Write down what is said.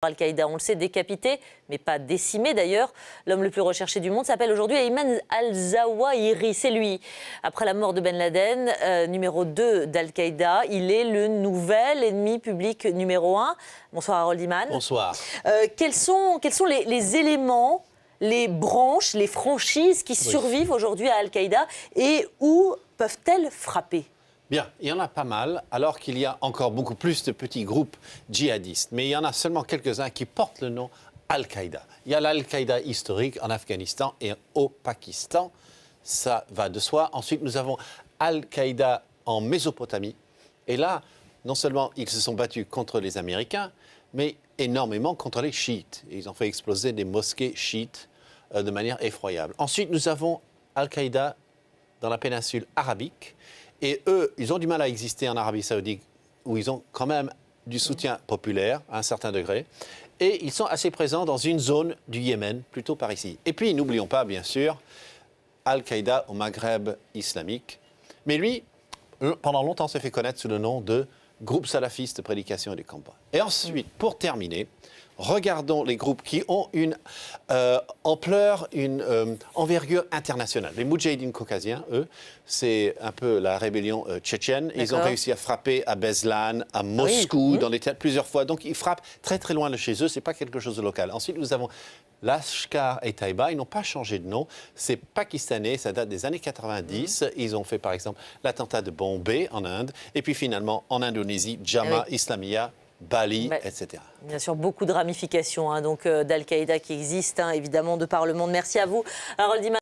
Al-Qaïda, on le sait, décapité, mais pas décimé d'ailleurs. L'homme le plus recherché du monde s'appelle aujourd'hui Ayman al-Zawahiri. C'est lui. Après la mort de Ben Laden, numéro 2 d'Al-Qaïda, il est le nouvel ennemi public numéro 1. Bonsoir Harold Iman. Bonsoir. Quels sont les éléments, les branches, les franchises qui survivent aujourd'hui à Al-Qaïda et où peuvent-elles frapper ? Bien, il y en a pas mal, alors qu'il y a encore beaucoup plus de petits groupes djihadistes. Mais il y en a seulement quelques-uns qui portent le nom Al-Qaïda. Il y a l'Al-Qaïda historique en Afghanistan et au Pakistan. Ça va de soi. Ensuite, nous avons Al-Qaïda en Mésopotamie. Et là, non seulement ils se sont battus contre les Américains, mais énormément contre les chiites. Ils ont fait exploser des mosquées chiites de manière effroyable. Ensuite, nous avons Al-Qaïda dans la péninsule arabique. Et eux, ils ont du mal à exister en Arabie Saoudite, où ils ont quand même du soutien populaire à un certain degré. Et ils sont assez présents dans une zone du Yémen, plutôt par ici. Et puis, n'oublions pas, bien sûr, Al-Qaïda au Maghreb islamique. Mais lui, pendant longtemps, s'est fait connaître sous le nom de groupe salafiste de prédication et de combat. Et ensuite, pour terminer, regardons les groupes qui ont une ampleur, une envergure internationale. Les Moudjahidines caucasiens, eux, c'est un peu la rébellion tchétchène. Ils ont réussi à frapper à Beslan, à Moscou, dans les théâtres plusieurs fois. Donc, ils frappent très, très loin de chez eux. Ce n'est pas quelque chose de local. Ensuite, nous avons Lashkar-e-Taiba. Ils n'ont pas changé de nom. C'est pakistanais. Ça date des années 90. Ils ont fait, par exemple, l'attentat de Bombay en Inde. Et puis, finalement, en Indonésie, Jamaah Islamiyah, Bali, etc. Bien sûr, beaucoup de ramifications donc d'Al-Qaïda qui existent, évidemment, de par le monde. Merci à vous, Harold Iman.